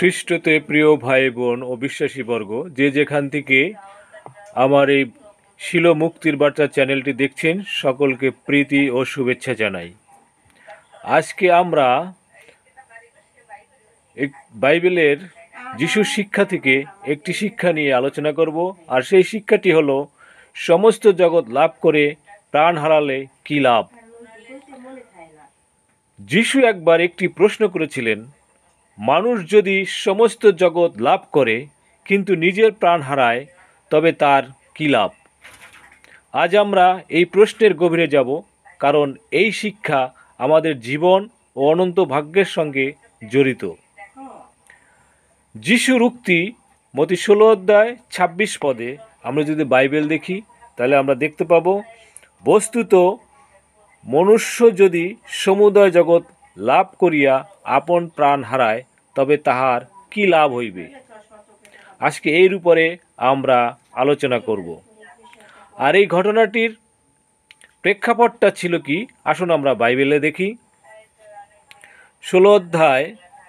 খ্রিস্টতে প্রিয় ভাই বোন ও বিশ্বাসীবর্গ, যে যেখান থেকে আমার এই শিলো মুক্তির বার্তা চ্যানেলটি দেখছেন, সকলকে প্রীতি ও শুভেচ্ছা জানাই। আজকে আমরা বাইবেলের যিশুর শিক্ষা থেকে একটি শিক্ষা নিয়ে আলোচনা করব, আর সেই শিক্ষাটি হলো সমস্ত জগৎ লাভ করে প্রাণ হারালে কি লাভ। যিশু একবার একটি প্রশ্ন করেছিলেন, মানুষ যদি সমস্ত জগৎ লাভ করে কিন্তু নিজের প্রাণ হারায় তবে তার কী লাভ। আজ আমরা এই প্রশ্নের গভীরে যাব, কারণ এই শিক্ষা আমাদের জীবন ও অনন্ত ভাগ্যের সঙ্গে জড়িত। যিশুর উক্তি মতি 16:26 আমরা যদি বাইবেল দেখি তাহলে আমরা দেখতে পাব, বস্তুত মনুষ্য যদি সমুদয় জগৎ লাভ করিয়া আপন প্রাণ হারায় তবে তাহার কি লাভ হইবে। আজকে এর উপরে আমরা আলোচনা করব। আর এই ঘটনাটির প্রেক্ষাপটটা ছিল কি, আসুন আমরা বাইবেলে দেখি।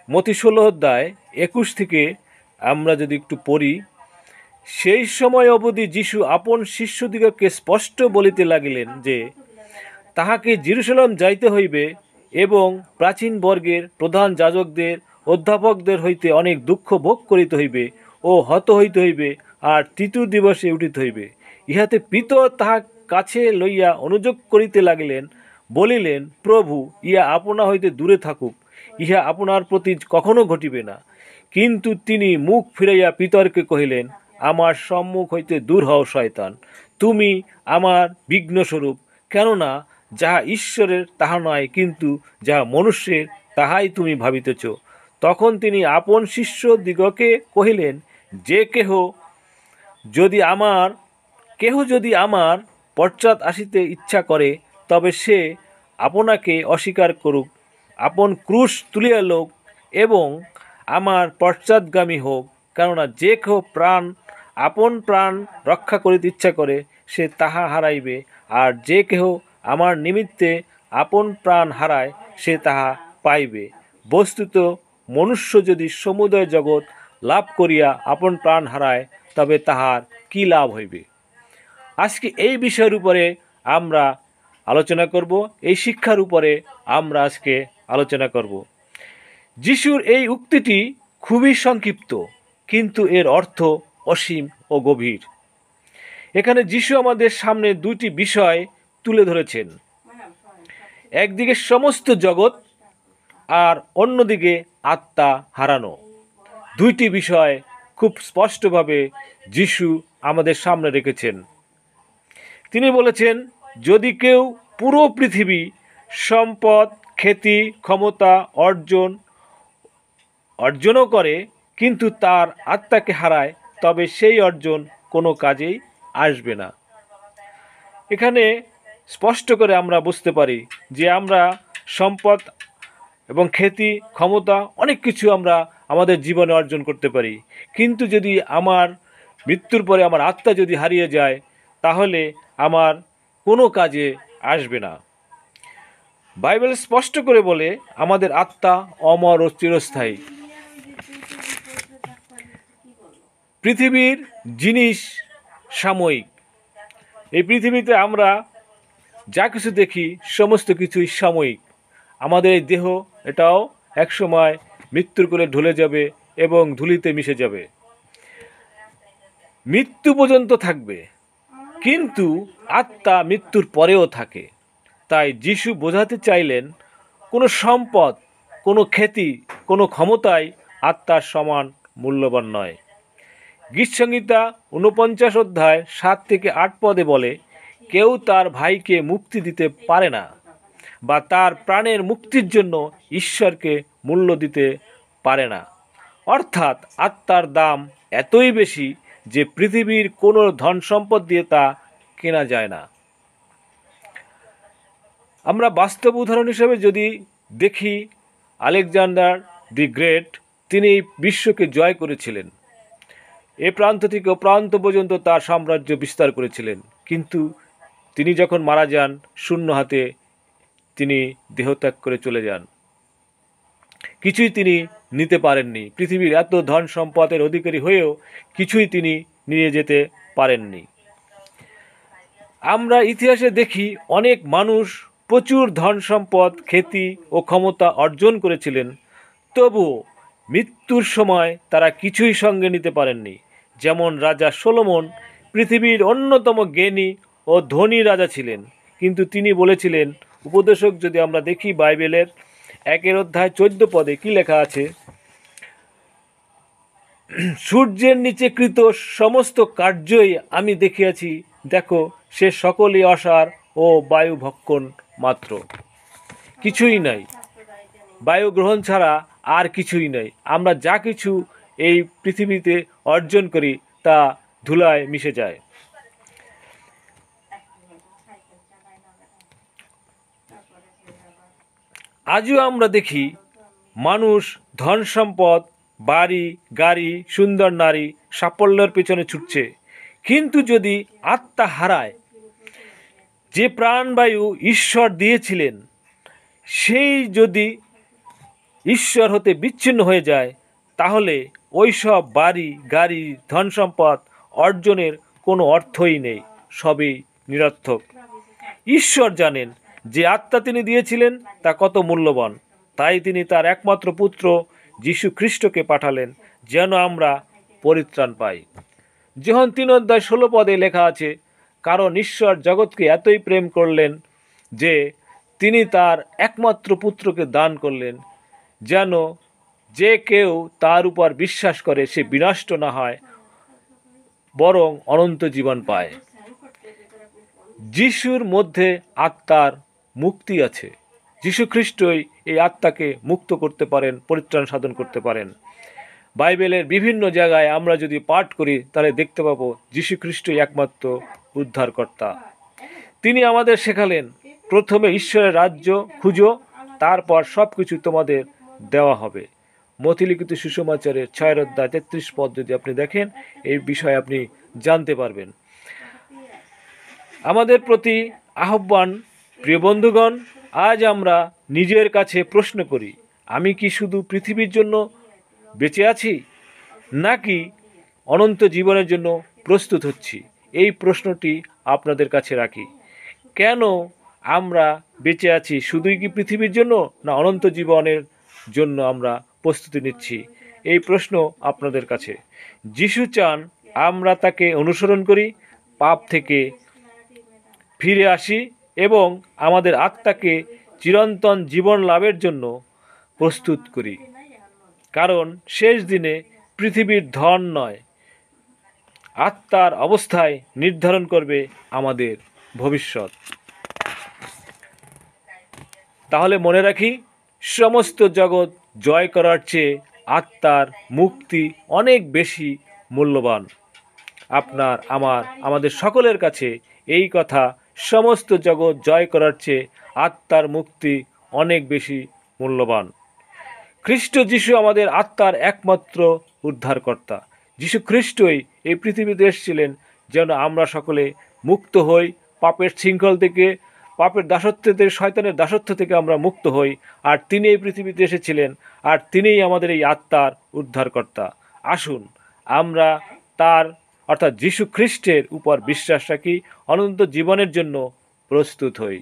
মতি 16:21 থেকে আমরা যদি একটু পড়ি, সেই সময় অবধি যিশু আপন শিষ্যদিগকে স্পষ্ট বলিতে লাগিলেন যে তাহাকে জেরুজালেম যাইতে হইবে এবং প্রাচীন বর্গের প্রধান যাজকদের অধ্যাপকদের হইতে অনেক দুঃখ ভোগ করিতে হইবে ও হত হইতে হইবে, আর তৃতীয় দিবসে উঠিতে হইবে। ইহাতে পিতর তাহা কাছে লইয়া অনুযোগ করিতে লাগিলেন, বলিলেন, প্রভু, ইহা আপনা হইতে দূরে থাকুক, ইহা আপনার প্রতি কখনো ঘটিবে না। কিন্তু তিনি মুখ ফিরাইয়া পিতরকে কহিলেন, আমার সম্মুখ হইতে দূর হও শয়তান, তুমি আমার বিঘ্নস্বরূপ, কেননা যাহা ঈশ্বরের তাহা নয়, কিন্তু যাহা মনুষ্যের তাহাই তুমি ভাবিতেছ। তখন তিনি আপন শিষ্য দিগকে কহিলেন, যে কেহ যদি আমার পশ্চাৎ আসিতে ইচ্ছা করে তবে সে আপনাকে অস্বীকার করুক, আপন ক্রুশ তুলিয়া লউক এবং আমার পশ্চাৎগামী হোক। কেননা যে কেহ আপন প্রাণ রক্ষা করিতে ইচ্ছা করে সে তাহা হারাইবে, আর যে কেহ আমার নিমিত্তে আপন প্রাণ হারায় সে তাহা পাইবে। বস্তুত মনুষ্য যদি সমুদয় জগৎ লাভ করিয়া আপন প্রাণ হারায় তবে তাহার কি লাভ হইবে। আজকে এই বিষয়ের উপরে আমরা আলোচনা করব, এই শিক্ষার উপরে আমরা আজকে আলোচনা করব। যিশুর এই উক্তিটি খুবই সংক্ষিপ্ত, কিন্তু এর অর্থ অসীম ও গভীর। এখানে যিশু আমাদের সামনে দুইটি বিষয় তুলে ধরেছেন, একদিকে সমস্ত জগৎ আর অন্যদিকে আত্মা হারানো। দুইটি বিষয় খুব স্পষ্টভাবে যিশু আমাদের সামনে রেখেছেন। তিনি বলেছেন, যদি কেউ পুরো পৃথিবী, সম্পদ, খ্যাতি, ক্ষমতা অর্জনও করে কিন্তু তার আত্মাকে হারায় তবে সেই অর্জন কোনো কাজেই আসবে না। এখানে স্পষ্ট করে আমরা বুঝতে পারি যে আমরা সম্পদ এবং খ্যাতি, ক্ষমতা অনেক কিছু আমরা আমাদের জীবনে অর্জন করতে পারি, কিন্তু যদি আমার মৃত্যুর পরে আমার আত্মা যদি হারিয়ে যায় তাহলে আমার কোনো কাজে আসবে না। বাইবেল স্পষ্ট করে বলে, আমাদের আত্মা অমর ও চিরস্থায়ী। পৃথিবীর জিনিস সাময়িক। এই পৃথিবীতে আমরা যা কিছু দেখি সমস্ত কিছুই সাময়িক। আমাদের এই দেহ, এটাও একসময় মৃত্যুর কোলে ঢলে যাবে এবং ধুলিতে মিশে যাবে, মৃত্যু পর্যন্ত থাকবে, কিন্তু আত্মা মৃত্যুর পরেও থাকে। তাই যিশু বোঝাতে চাইলেন, কোনো সম্পদ, কোনো খ্যাতি, কোনো ক্ষমতাই আত্মার সমান মূল্যবান নয়। গীতসংহিতা 49:7-8 বলে, কেউ তার ভাইকে মুক্তি দিতে পারে না বা তার প্রাণের মুক্তির জন্য ঈশ্বরকে মূল্য দিতে পারে না। অর্থাৎ আত্মার দাম এতই বেশি যে পৃথিবীর কোনো ধন সম্পদ দিয়ে তা কেনা যায় না। আমরা বাস্তব উদাহরণ হিসেবে যদি দেখি, আলেকজান্ডার দি গ্রেট, তিনি বিশ্বকে জয় করেছিলেন, এ প্রান্ত থেকে ও প্রান্ত পর্যন্ত তার সাম্রাজ্য বিস্তার করেছিলেন, কিন্তু তিনি যখন মারা যান শূন্য হাতে তিনি দেহত্যাগ করে চলে যান। কিছুই তিনি নিতে পারেননি। পৃথিবীর এত ধন সম্পদের অধিকারী হয়েও কিছুই তিনি নিয়ে যেতে পারেননি। আমরা ইতিহাসে দেখি অনেক মানুষ প্রচুর ধন সম্পদ, খ্যাতি ও ক্ষমতা অর্জন করেছিলেন, তবুও মৃত্যুর সময় তারা কিছুই সঙ্গে নিতে পারেননি। যেমন রাজা সলোমন পৃথিবীর অন্যতম জ্ঞানী ও ধনী রাজা ছিলেন, কিন্তু তিনি বলেছিলেন, উপদেশক যদি আমরা দেখি বাইবেলের 1 পদে কি লেখা আছে, সূর্যের নিচে কৃত সমস্ত কার্যই আমি দেখিয়াছি, দেখো সে সকলই অসার ও বায়ু ভক্ষণ মাত্র। কিছুই নাই, বায়ু গ্রহণ ছাড়া আর কিছুই নাই। আমরা যা কিছু এই পৃথিবীতে অর্জন করি তা ধুলায় মিশে যায়। আজও আমরা দেখি মানুষ ধন সম্পদ, বাড়ি গাড়ি, সুন্দর নারী, সাফল্যের পেছনে ছুটছে, কিন্তু যদি আত্মা হারায়, যে প্রাণবায়ু ঈশ্বর দিয়েছিলেন সেই যদি ঈশ্বর হতে বিচ্ছিন্ন হয়ে যায়, তাহলে ওই সব বাড়ি গাড়ি, ধন সম্পদ অর্জনের কোনো অর্থই নেই, সবই নিরর্থক। ঈশ্বর জানেন যে আত্মা তিনি দিয়েছিলেন তা কত মূল্যবান, তাই তিনি তার একমাত্র পুত্র যীশু খ্রিস্টকে পাঠালেন যেন আমরা পরিত্রাণ পাই। যোহন 3:16 পদে লেখা আছে, কারণ ঈশ্বর জগৎকে এতই প্রেম করলেন যে তিনি তার একমাত্র পুত্রকে দান করলেন, যেন যে কেউ তার উপর বিশ্বাস করে সে বিনষ্ট না হয়, বরং অনন্ত জীবন পায়। যিশুর মধ্যে আত্মার মুক্তি আছে। যীশু খ্রিস্টই এই আত্মাকে মুক্ত করতে পারেন, পরিত্রাণ সাধন করতে পারেন। বাইবেলের বিভিন্ন জায়গায় আমরা যদি পাঠ করি তাহলে দেখতে পাবো যীশু খ্রিস্টই একমাত্র উদ্ধারকর্তা। তিনি আমাদের শেখালেন, প্রথমে ঈশ্বরের রাজ্য খুঁজো, তারপর সব কিছু তোমাদের দেওয়া হবে। মথিলিখিত সুসমাচারের 6:33 পদ যদি আপনি দেখেন, এই বিষয়ে আপনি জানতে পারবেন। আমাদের প্রতি আহ্বান, প্রিয় বন্ধুগণ, আজ আমরা নিজের কাছে প্রশ্ন করি, আমি কি শুধু পৃথিবীর জন্য বেঁচে আছি, নাকি অনন্ত জীবনের জন্য প্রস্তুত হচ্ছি? এই প্রশ্নটি আপনাদের কাছে রাখি। কেন আমরা বেঁচে আছি? শুধুই কি পৃথিবীর জন্য, না অনন্ত জীবনের জন্য আমরা প্রস্তুতি নিচ্ছি? এই প্রশ্ন আপনাদের কাছে। যিশু চান আমরা তাকে অনুসরণ করি, পাপ থেকে ফিরে আসি এবং আমাদের আত্মাকে চিরন্তন জীবন লাভের জন্য প্রস্তুত করি। কারণ শেষ দিনে পৃথিবীর ধন নয়, আত্মার অবস্থায় নির্ধারণ করবে আমাদের ভবিষ্যৎ। তাহলে মনে রাখি, সমস্ত জগৎ জয় করার চেয়ে আত্মার মুক্তি অনেক বেশি মূল্যবান। আপনার, আমাদের সকলের কাছে এই কথা, সমস্ত জগৎ জয় করার চেয়ে আত্মার মুক্তি অনেক বেশি মূল্যবান। খ্রিস্ট যিশু আমাদের আত্মার একমাত্র উদ্ধারকর্তা। যিশু খ্রিস্টই এই পৃথিবীতে এসেছিলেন যেন আমরা সকলে মুক্ত হই, পাপের শৃঙ্খল থেকে, পাপের দাসত্ব থেকে, শয়তানের দাসত্ব থেকে আমরা মুক্ত হই। আর তিনি এই পৃথিবীতে এসেছিলেন, আর তিনিই আমাদের এই আত্মার উদ্ধারকর্তা। আসুন আমরা তার অর্থাৎ যিশু খ্রিস্টের উপর বিশ্বাস রাখি, অনন্ত জীবনের জন্য প্রস্তুত হই।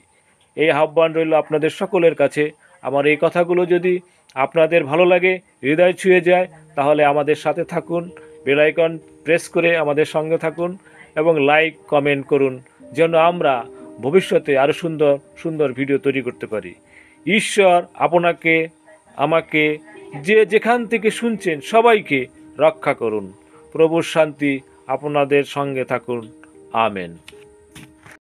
এই আহ্বান রইল আপনাদের সকলের কাছে। আমার এই কথাগুলো যদি আপনাদের ভালো লাগে, হৃদয় ছুঁয়ে যায়, তাহলে আমাদের সাথে থাকুন, বেল আইকন প্রেস করে আমাদের সঙ্গে থাকুন এবং লাইক কমেন্ট করুন, যেন আমরা ভবিষ্যতে আরও সুন্দর সুন্দর ভিডিও তৈরি করতে পারি। ঈশ্বর আপনাকে, আমাকে, যে যেখান থেকে শুনছেন সবাইকে রক্ষা করুন। প্রভুর শান্তি আপনাদের সঙ্গে থাকুন। আমেন।